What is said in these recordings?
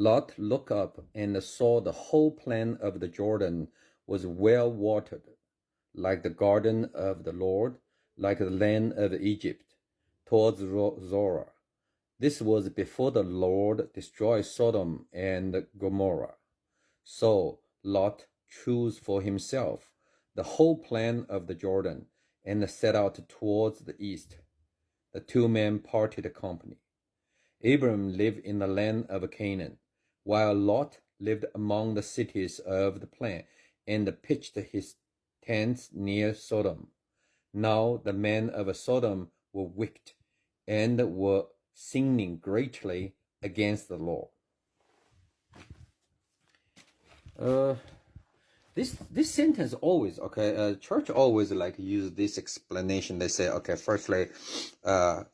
Lot looked up and saw the whole plain of the Jordan was well watered, like the garden of the Lord, like the land of Egypt, towards Zorah. This was before the Lord destroyed Sodom and Gomorrah. So Lot chose for himself the whole plain of the Jordan and set out towards the east. The two men parted company. Abram lived in the land of Canaan, while Lot lived among the cities of the plain and pitched his tents near Sodom. Now the men of Sodom were wicked and were sinning greatly against the Lord. This sentence always, okay, church always like use this explanation. They say, okay, firstly, well,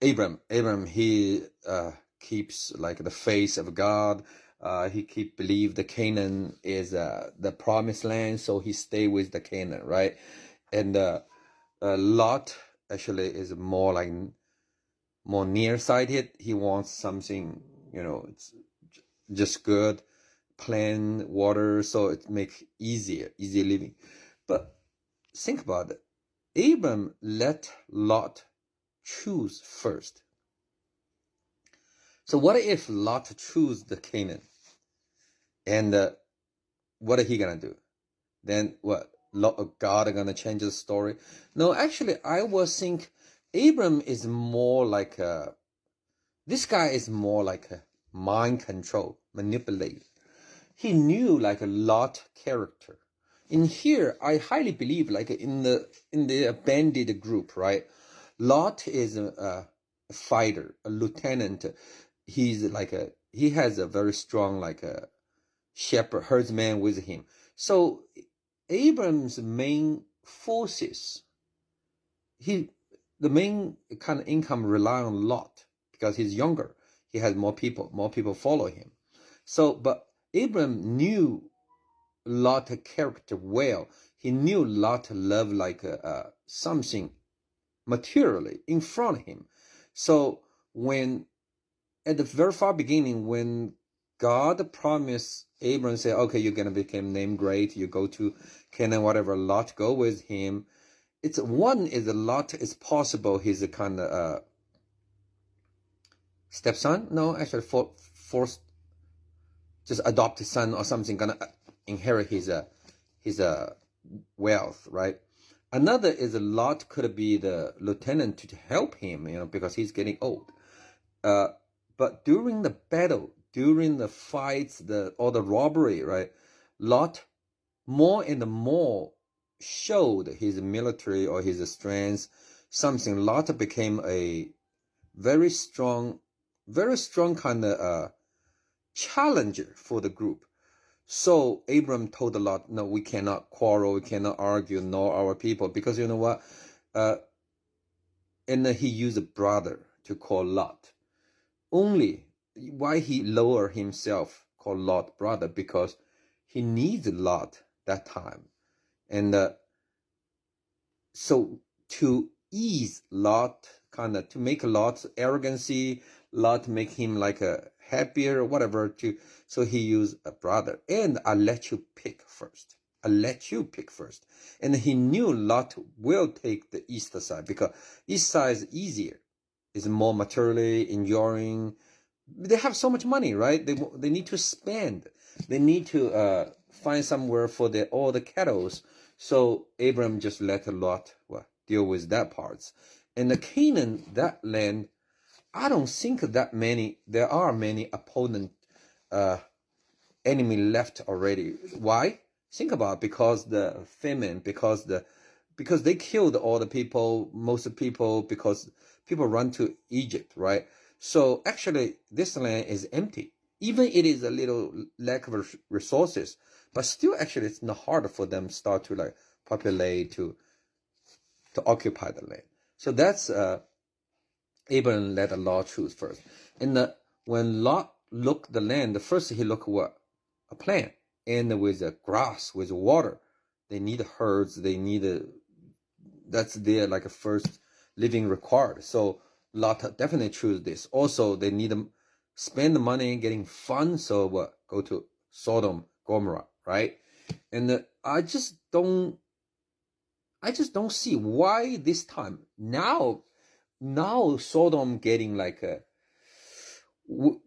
Abram, he keeps like the face of God. He believe the Canaan is the promised land, so he stay with the Canaan, right? And Lot actually is more nearsighted. He wants something, it's just good, plain water, so it makes easy living. But think about it. Abram let Lot choose first. So what if Lot choose the Canaan? And what are he gonna do? Then what? God gonna change the story? No, actually, I would think Abram is more like this guy is more like a mind control, manipulator. He knew like a Lot character. In here, I highly believe like in the bandit group, right? Lot is a fighter, a lieutenant. He has a very strong like a shepherd, herdsman with him. So Abram's main forces, the main kind of income rely on Lot because he's younger. He has more people follow him. So, but Abram knew Lot character well. He knew Lot loved like something materially in front of him. So when at the very far beginning, when God promised Abram, say, okay, you're gonna become named great, you go to Canaan, whatever, Lot go with him. It's one is a Lot is possible he's a kind of stepson. No, actually forced just adopted son or something gonna inherit his wealth, right? Another is a Lot could be the lieutenant to help him, because he's getting old. But during the battle, during the fights, or the robbery, right? Lot more and more showed his military or his strength. Something Lot became a very strong kind of challenger for the group. So Abram told Lot, no, we cannot quarrel, we cannot argue, nor our people, because you know what? And then he used a brother to call Lot. Only why he lowered himself, called Lot brother, because he needs Lot that time. And so to ease Lot, kind of to make Lot's arrogancy, Lot make him like a happier, whatever, so he used a brother. And I let you pick first. And he knew Lot will take the east side because east side is easier. It's more materially enduring. They have so much money, right? They need to spend. They need to find somewhere for all the cattle. So Abram just let Lot deal with that parts. And the Canaan, that land, I don't think there are many opponent enemy left already. Why? Think about it, because the famine, because they killed all the people, most of the people, because people run to Egypt, right? So actually this land is empty. Even it is a little lack of resources, but still actually it's not hard for them start to like populate, to occupy the land. So that's Abraham let Lot choose first. And when Lot looked the land, first he looked what? A plant, and with the grass, with water. They need herds, that's their like a first living required. So Lot definitely choose this. Also, they need spend the money getting fun. So what? Go to Sodom, Gomorrah, right? And I just don't see why this time now Sodom getting like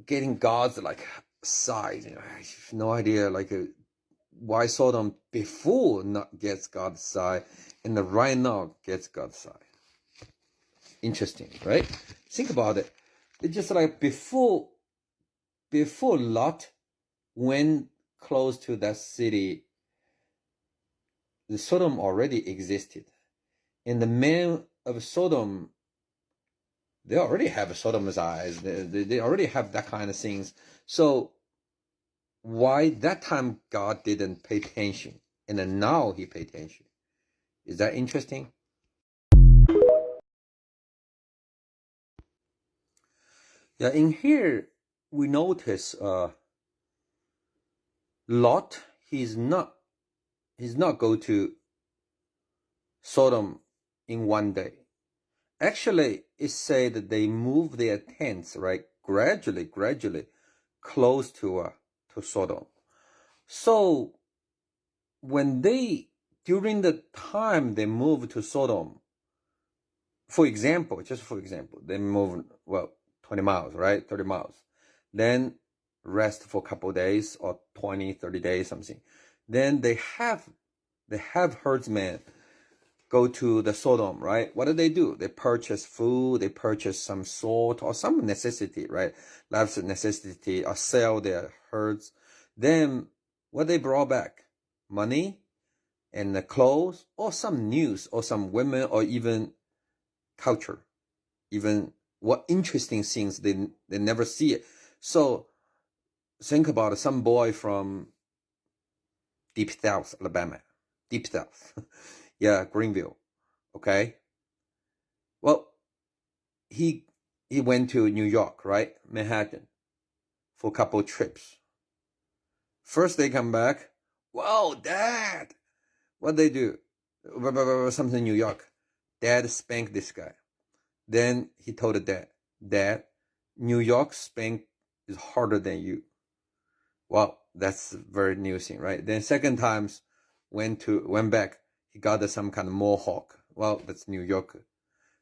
getting God's like side. You know, I have no idea like why Sodom before not gets God's side and right now gets God's side. Interesting, right? Think about it. It's just like before Lot went close to that city, the Sodom already existed. And the men of Sodom, they already have Sodom's eyes. They already have that kind of things. So why that time God didn't pay attention and then now he paid attention? Is that interesting? Yeah, in here we notice Lot, he's not go to Sodom in one day. Actually, it said that they moved their tents, right, gradually close to Sodom. So when during the time they moved to Sodom, just for example, they moved 20 miles, right, 30 miles, then rest for a couple of days or 20, 30 days, something. Then they have herdsmen go to the Sodom, right? What do? They purchase food, they purchase some salt or some necessity, right? Lots of necessity, or sell their herds. Then what they brought back? Money and the clothes, or some news, or some women, or even culture, even what interesting things they never see it. So think about some boy from Deep South, Alabama, Deep South, yeah, Greenville, okay. Well, he went to New York, right, Manhattan, for a couple of trips. First they come back, whoa, Dad, what they do? Something in New York. Dad spanked this guy. Then he told the Dad, New York spank is harder than you. Well, that's a very new thing, right? Then second times went back, he got some kind of mohawk. Well, that's New York.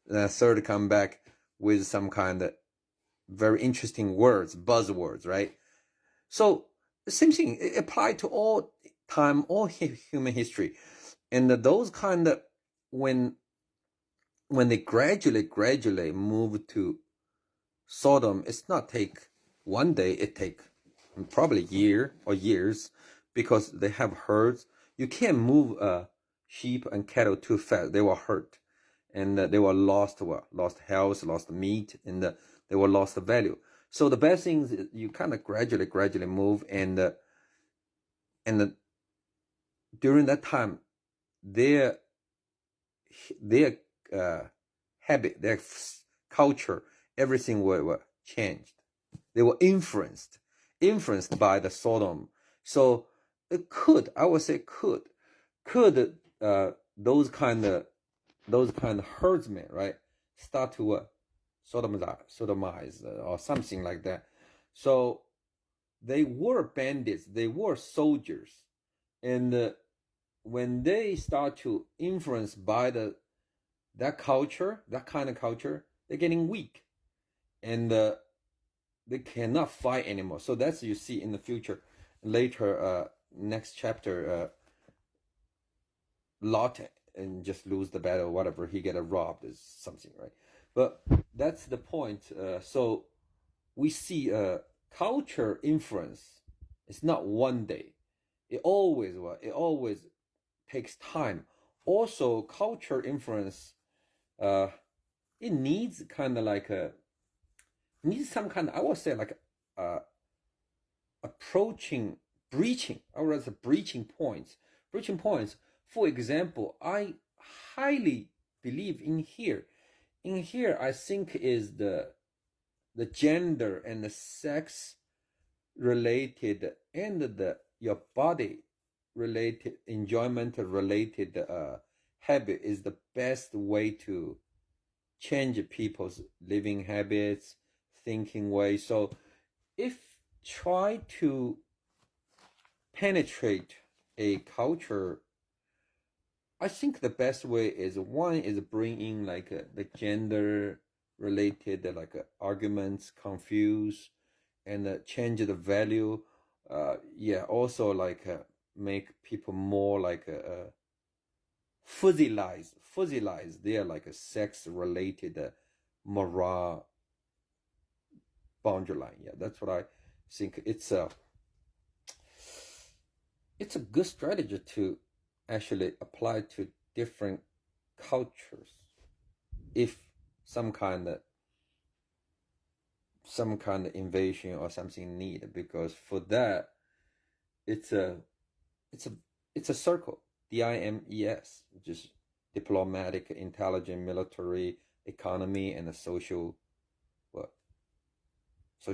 Then third come back with some kind of very interesting words, buzzwords, right? So the same thing, it applied to all time, all human history. And those kind of, when they gradually move to Sodom, it's not take one day, it take probably year or years, because they have herds. You can't move sheep and cattle too fast. They will hurt, and they will lost health, lost meat, and they will lost the value. So the best thing is you kind of gradually move, and during that time, their habit, their culture, everything were changed. They were influenced by the Sodom. So it could, I would say, could those kind of herdsmen, right, start to sodomize or something like that. So they were bandits, they were soldiers, and when they start to influence by that kind of culture, they're getting weak, and they cannot fight anymore. So that's, you see in the future, later, next chapter, Lot and just lose the battle, whatever, he get robbed is something, right? But that's the point. So we see culture influence. It's not one day. It always takes time. Also, culture influence, it needs kind of like needs some kind of, I would say, like breaching, or say breaching points. For example, I highly believe in here. I think is the gender and the sex related, and your body related, enjoyment related habit is the best way to change people's living habits, thinking way. So if try to penetrate a culture, I think the best way is one is bring in like the gender related like arguments, confuse, and change the value. Yeah, also like make people more like fuzzylize their like a sex related moral boundary line. Yeah, that's what I think. It's a good strategy to actually apply to different cultures if some kind of invasion or something needed, because for that it's a circle, DIMES, just diplomatic, intelligent, military, economy, and a social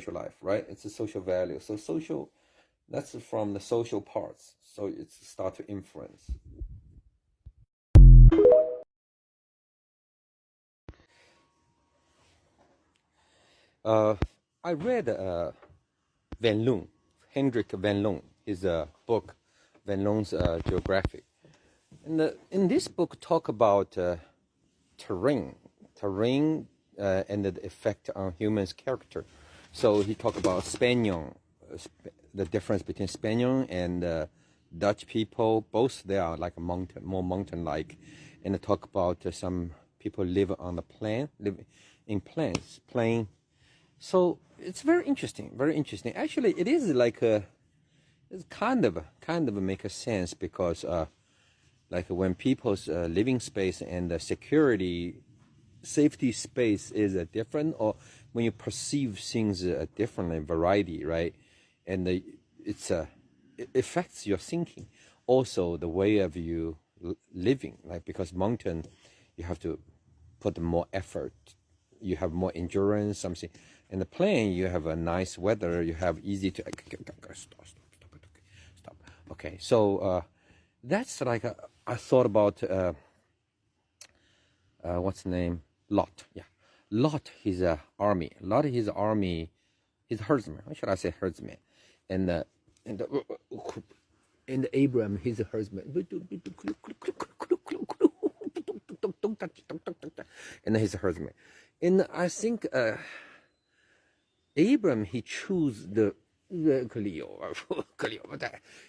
life, right? It's a social value. So social, that's from the social parts. So it's start to influence. I read Van Loon, Hendrik Van Loon, his book, Van Loon's Geography. And in this book talk about terrain, and the effect on humans' character. So he talked about Spaniard, the difference between Spaniard and Dutch people. Both they are like more mountain-like, and talk about some people live on the plain, live in plain. So it's very interesting, very interesting. Actually, it is like it's kind of make a sense, because like when people's living space and the safety space is different, or when you perceive things differently, variety, right? And it affects your thinking, also the way of you living, like, because mountain you have to put more effort, you have more endurance, something. In the plain you have a nice weather, you have easy to stop. Okay, so that's like I thought about what's the name? Lot. Yeah, Lot. His army. Lot. His army. His herdsman. Why should I say herdsman? And Abraham. His herdsman. And his herdsman. And I think Abraham, he chose the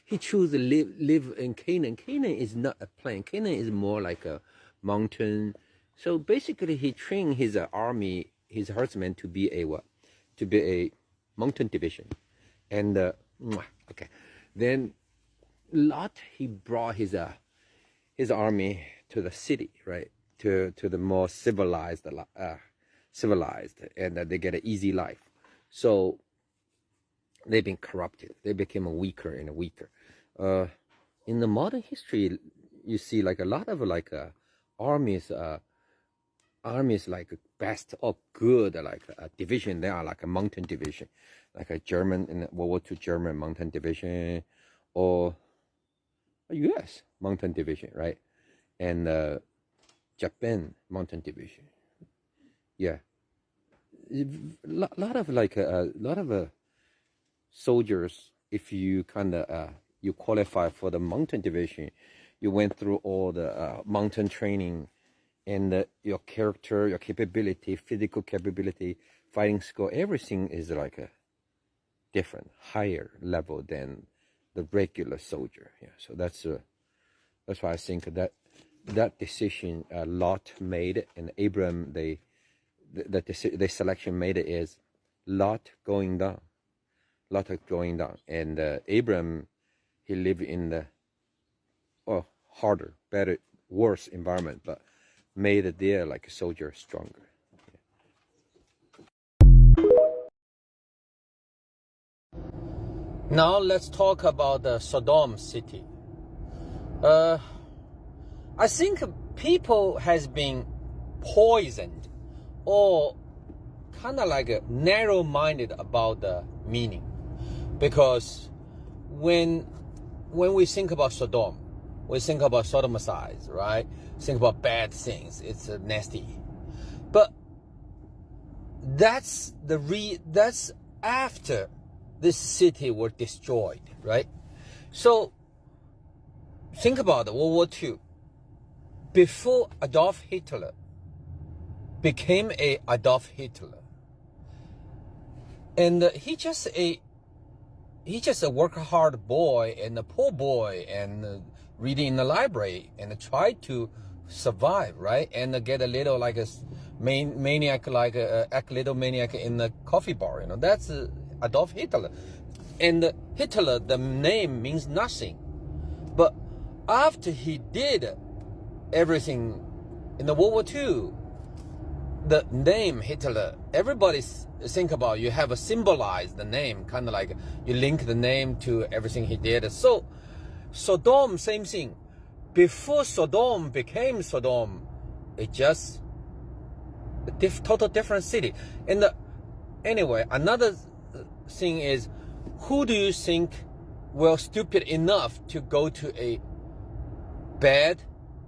he chose to live in Canaan. Canaan is not a plain. Canaan is more like a mountain. So basically, he trained his army, his herdsmen, to be a mountain division. And okay, then Lot, he brought his army to the city, right? To the more civilized, and they get an easy life. So they've been corrupted. They became weaker and weaker. In the modern history, you see like a lot of like armies like best or good like a division. They are like a mountain division, like a German in World War II German mountain division, or a U.S. mountain division, right? And Japan mountain division. Yeah, lot of like a lot of soldiers. If you kind of you qualify for the mountain division, you went through all the mountain training, and your character, your capability, physical capability, fighting skill, everything is like a different, higher level than the regular soldier. Yeah, so that's why I think that decision Lot made, and Abraham the selection made is Lot going down, and Abraham, he lived in the harder, better, worse environment, but made there like a soldier stronger. Now let's talk about the Sodom city. I think people has been poisoned or kind of like narrow-minded about the meaning, because when we think about Sodom, we think about sodomicides, right? Think about bad things. It's nasty, but that's after this city were destroyed, right? So think about World War II. Before Adolf Hitler became a Adolf Hitler, and he just a work hard boy and a poor boy and reading in the library and try to survive, right? And get a little like a maniac, like act little maniac in the coffee bar, you know. That's Adolf Hitler. And Hitler, the name means nothing. But after he did everything in the World War II, the name Hitler, everybody think about, you have a symbolize the name, kind of like you link the name to everything he did. So Sodom, same thing. Before Sodom became Sodom, it just a total different city. And anyway, another thing is, who do you think were stupid enough to go to a bad,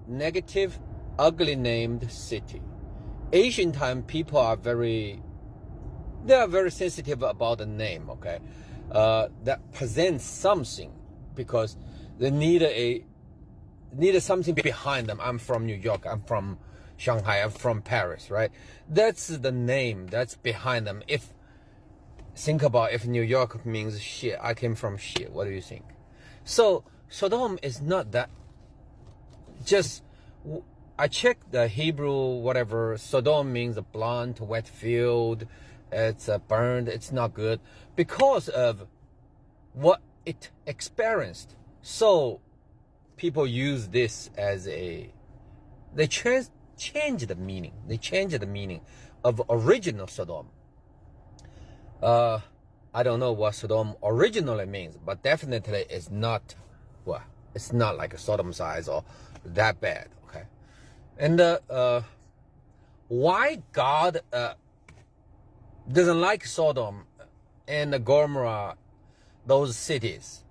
negative, ugly named city? Asian time, people are very sensitive about the name, okay? That presents something, because they needed something behind them. I'm from New York, I'm from Shanghai, I'm from Paris, right? That's the name that's behind them. Think about if New York means shit, I came from shit, what do you think? So Sodom is not that. Just, I checked the Hebrew, whatever. Sodom means a blunt, wet field. It's burned. It's not good because of what it experienced. So people use this as they change the meaning. They change the meaning of original Sodom. I don't know what Sodom originally means, but definitely it's not, well, it's not like a Sodom size or that bad, okay? And why God doesn't like Sodom and Gomorrah, those cities?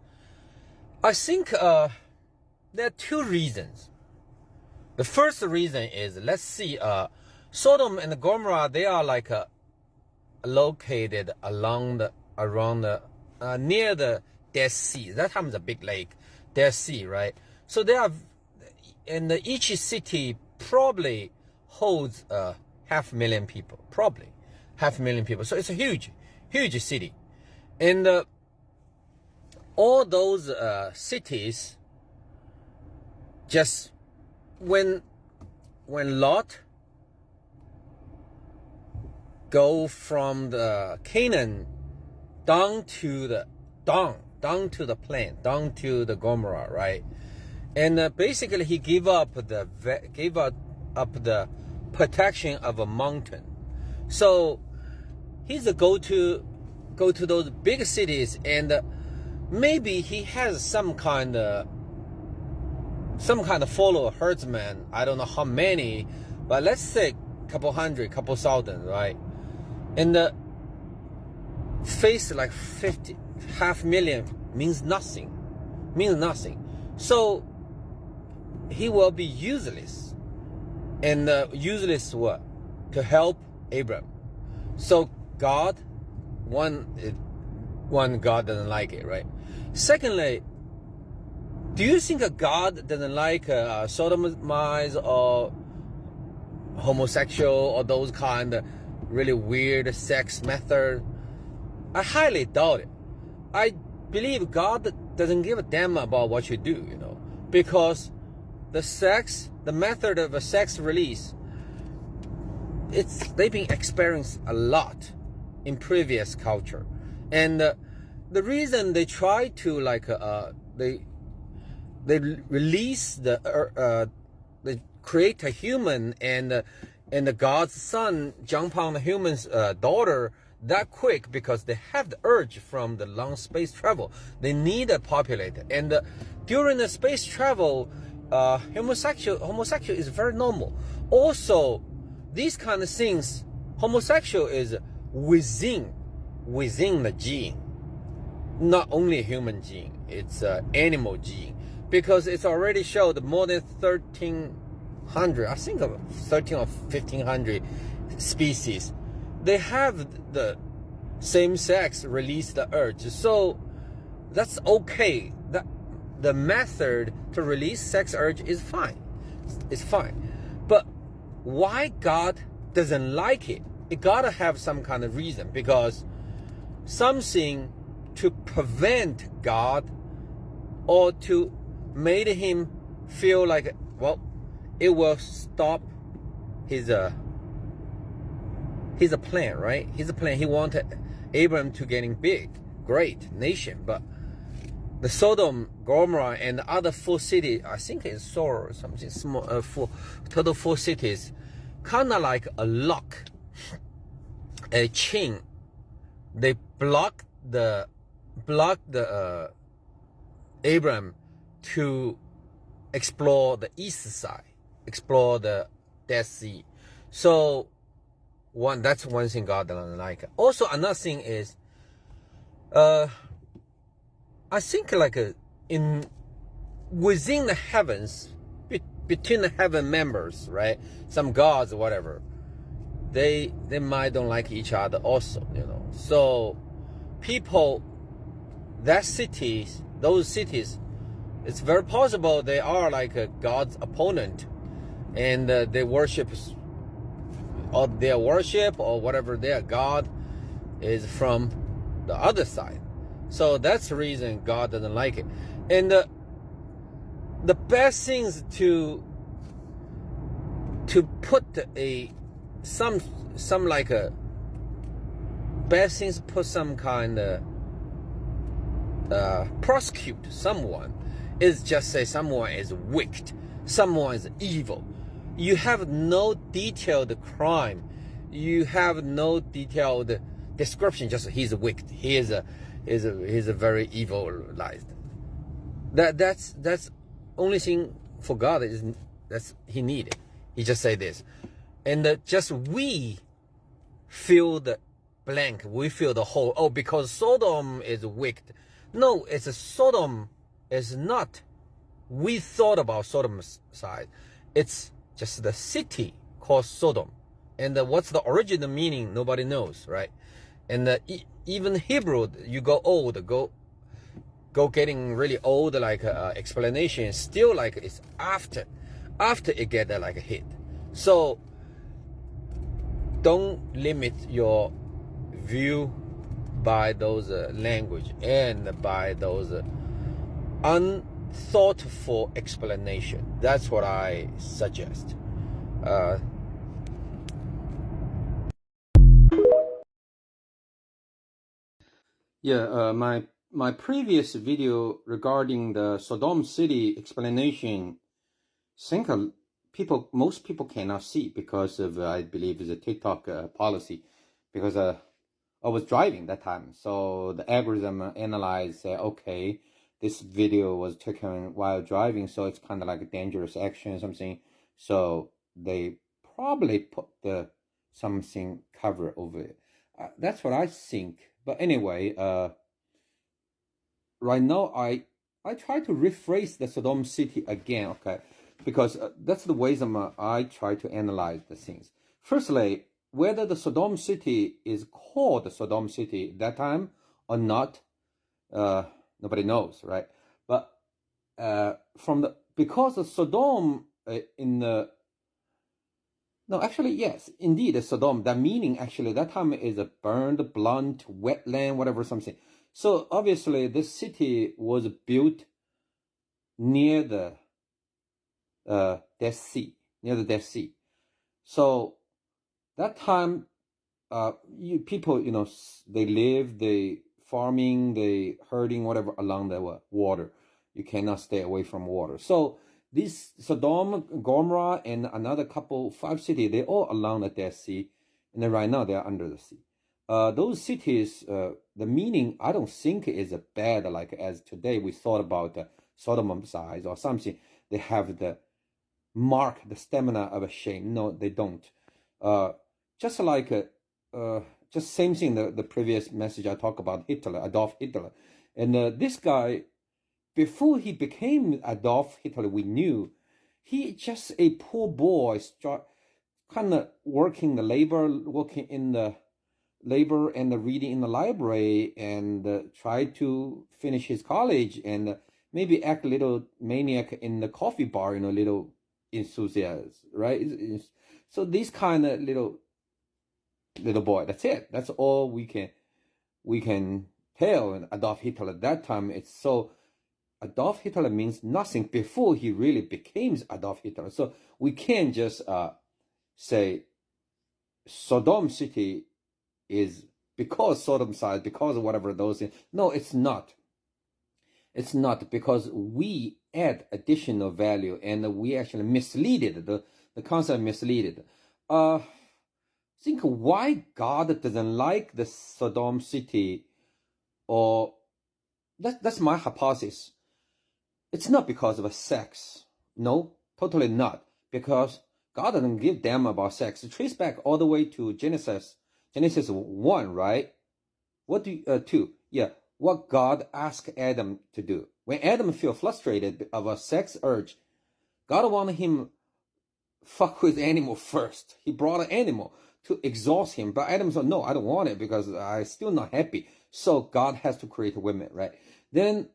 I think there are two reasons. The first reason is, let's see, Sodom and Gomorrah, they are like located around the near the Dead Sea. That time is a big lake, Dead Sea, right? So they are, and each city probably holds 500,000 people, probably 500,000 people. So it's a huge city, and all those cities, just when Lot go from the Canaan down to the plain, down to the Gomorrah, right? And basically he gave up the protection of a mountain. So he's a go to those big cities, and maybe he has some kind of follower, herdsman. I don't know how many, but let's say couple hundred, couple thousand, right? And face like 500,000 means nothing. So he will be useless. And useless what? To help Abraham. So God, one God doesn't like it, right? Secondly, do you think God doesn't like sodomites or homosexual or those kind of really weird sex method? I highly doubt it. I believe God doesn't give a damn about what you do, you know, because the method of a sex release, they've been experienced a lot in previous culture, and the reason they try to they release they create a human, and the God's son jump on the human's daughter that quick, because they have the urge from the long space travel. They need to populate it, and during the space travel, homosexual is very normal. Also, these kind of things, homosexual is within the gene, not only a human gene, it's an animal gene, because it's already showed more than 1,300, I think of 13 or 1,500 species. They have the same-sex release the urge. So that's okay. The method to release sex urge is fine. It's fine. But why God doesn't like it? It gotta have some kind of reason, because something to prevent God or to make him feel like, well, it will stop his plan, right? His plan, he wanted Abraham to getting big, great nation, but the Sodom, Gomorrah, and the other 4 cities, I think it's Sor or something small, total 4 cities, kind of like a lock, a chain. They block the Abraham to explore the east side, explore the Dead Sea. So that's one thing God doesn't like. Also, another thing is, I think like within the heavens, between the heaven members, right? Some gods, whatever, they might don't like each other also, So people, those cities, it's very possible they are like a God's opponent, and they worship, or their worship or whatever their God is from the other side. So that's the reason God doesn't like it. And the best things to put some like a best things, put some kind of prosecute someone is just say someone is wicked, someone is evil. You have no detailed crime, you have no detailed description, just he's wicked, he's a very evilized. That's only thing for God is that's he needed. He just say this, and just we fill the blank, we fill the hole. Oh, because Sodom is wicked. No, it's Sodom is not. We thought about Sodom's side. It's just the city called Sodom, and what's the original meaning? Nobody knows, right? And even Hebrew, you go old, go getting really old, like explanation, still like it's after it get like a hit. So don't limit your view by those language and by those unthoughtful explanation. That's what I suggest. My previous video regarding the Sodom city explanation, most people cannot see because of I believe is a TikTok policy, because I was driving that time, so the algorithm analyzed, say, okay, this video was taken while driving, so it's kind of like a dangerous action or something, so they probably put something cover over it. That's what I think. But anyway, right now I try to rephrase the Sodom city again, okay, because that's the ways I try to analyze the things. Firstly, whether the Sodom city is called Sodom city that time or not, nobody knows, right? But because of Sodom no, actually, yes, indeed, Sodom, that meaning actually that time is a burned, blunt, wetland, whatever, something. So obviously this city was built near the Dead Sea, So that time, people, they live, they farming, they herding, whatever, along the water. You cannot stay away from water. So this Sodom, Gomorrah, and another 5 cities, they're all along the Dead Sea, and then right now they are under the sea. Those cities, the meaning I don't think is bad, like as today we thought about the Sodom size or something. They have the mark, the stamina of a shame. No, they don't. Just like just same thing. The previous message I talked about Hitler, Adolf Hitler, and this guy, before he became Adolf Hitler, we knew he just a poor boy, kind of working the labor, working in the labor and reading in the library and try to finish his college and maybe act a little maniac in the coffee bar, a little enthusiast, right? So this kind of little boy, that's it. That's all we can tell. And Adolf Hitler at that time, Adolf Hitler means nothing before he really became Adolf Hitler. So we can't just say Sodom City is because Sodom side, because of whatever those things. No, it's not. It's not, because we add additional value and we actually misleaded, the concept misleaded. Think why God doesn't like the Sodom City, or that's my hypothesis. It's not because of sex. No, totally not. Because God doesn't give them about sex. Trace back all the way to Genesis 1, right? What do you, 2? Yeah. What God asked Adam to do. When Adam feel frustrated of a sex urge, God wanted him fuck with animal first. He brought an animal to exhaust him. But Adam said, no, I don't want it because I'm still not happy. So God has to create women, right? Then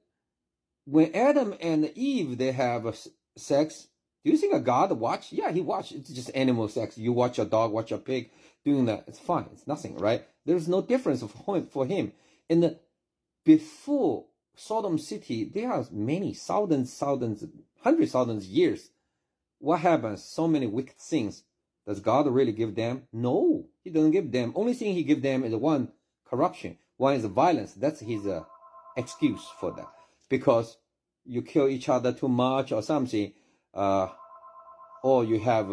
when Adam and Eve, they have sex, do you think a God watch? Yeah, he watched. It's just animal sex. You watch a dog, watch a pig doing that. It's fine. It's nothing, right? There's no difference for him. And before Sodom City, there are many thousands, hundreds thousands years. What happens? So many wicked things. Does God really give them? No, he doesn't give them. Only thing he give them is one, corruption. One is violence. That's his excuse for that. Because you kill each other too much or something, or you have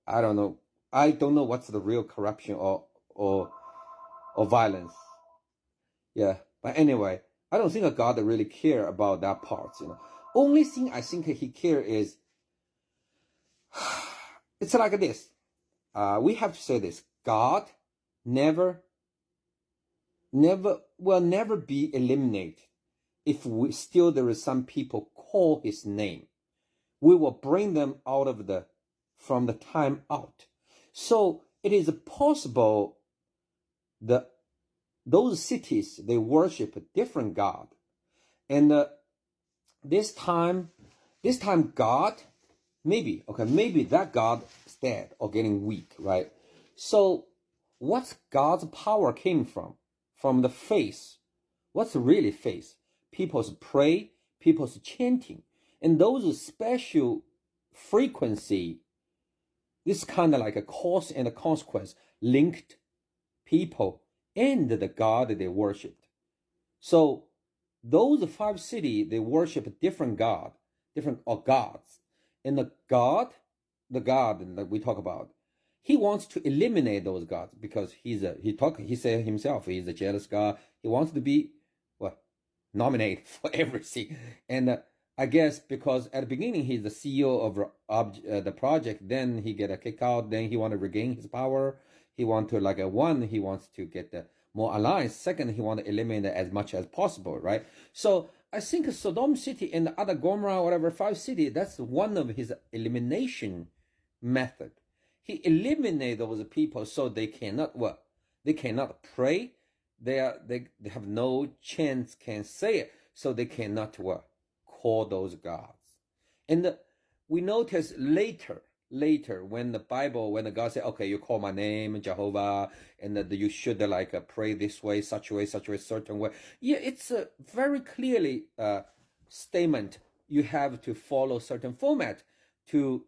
I don't know. I don't know what's the real corruption or violence. Yeah, but anyway, I don't think God really care about that part. Only thing I think he care is it's like this. We have to say this: God will never be eliminated. If still there is some people call his name, we will bring them out of from the time out. So it is possible that those cities, they worship a different God. And this time God, maybe that God is dead or getting weak, right? So what's God's power came from? From the faith. What's really faith? People's pray, people's chanting. And those special frequency, this kind of like a cause and a consequence linked people and the God that they worshipped. So those 5 cities, they worship different God, different gods. And the God that we talk about, he wants to eliminate those gods because he said himself, he's a jealous God. He wants to be nominated for everything. And I guess because at the beginning he's the CEO of the project, then he get a kick out, then he want to regain his power. He want to he wants to get more alliance. Second, he want to eliminate as much as possible, right? So I think Sodom City and the other Gomorrah, whatever 5 cities, that's one of his elimination method. He eliminate those people so they cannot pray. They have no chance can say it, so they cannot call those gods. And we notice later when the God said, okay, you call my name Jehovah, and that you should pray this way, such a way, certain way. Yeah, it's a very clearly statement. You have to follow certain format to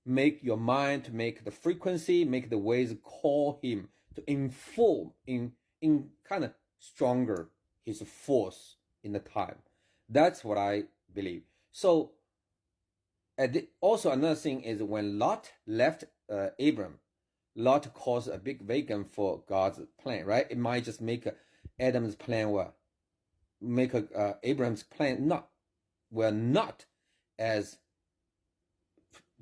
make your mind, to make the frequency, make the ways call him, to inform in kind of stronger his force in the time. That's what I believe. So also another thing is when Lot left Abram, Lot caused a big vacuum for God's plan, right? It might just make Adam's plan make Abraham's plan not as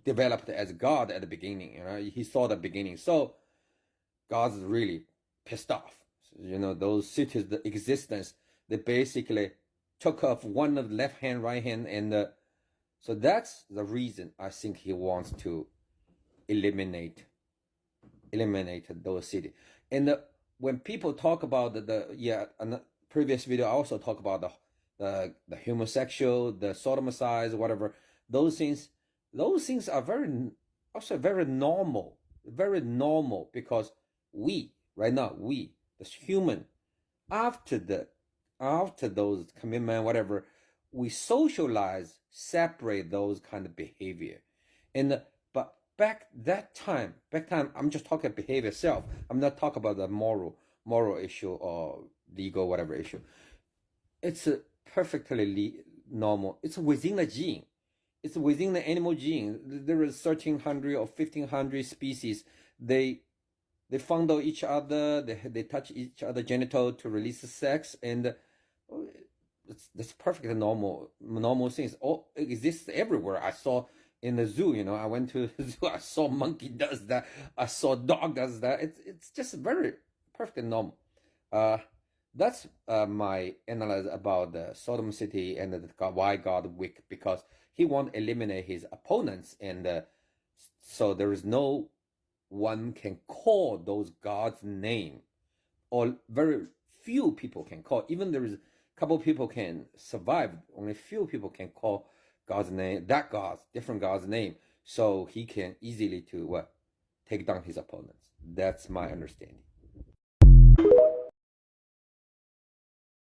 developed as God at the beginning. He saw the beginning. So God's really pissed off. Those cities, the existence, they basically took off one of the left hand, right hand, and so that's the reason I think he wants to eliminate those cities. And when people talk about the previous video, I also talk about the homosexual, the sodomicize, whatever. Those things are very normal, because right now we the human, after those commitment, whatever, we socialize, separate those kind of behavior. And but back time, I'm just talking behavior itself. I'm not talking about the moral issue or legal whatever issue. It's perfectly normal. It's within the gene. It's within the animal gene. There is 1,300 or 1,500 species. They fondle each other. They touch each other genital to release sex, and that's perfectly normal things. All exists everywhere. I saw in the zoo. I went to the zoo. I saw monkey does that. I saw dog does that. It's just very perfectly normal. That's my analysis about the Sodom City and why God weak, because he won't eliminate his opponents, and so there is no one can call those gods' name, or very few people can call. Even there is a couple people can survive, only few people can call God's name, different God's name, so he can easily to take down his opponents. That's my understanding.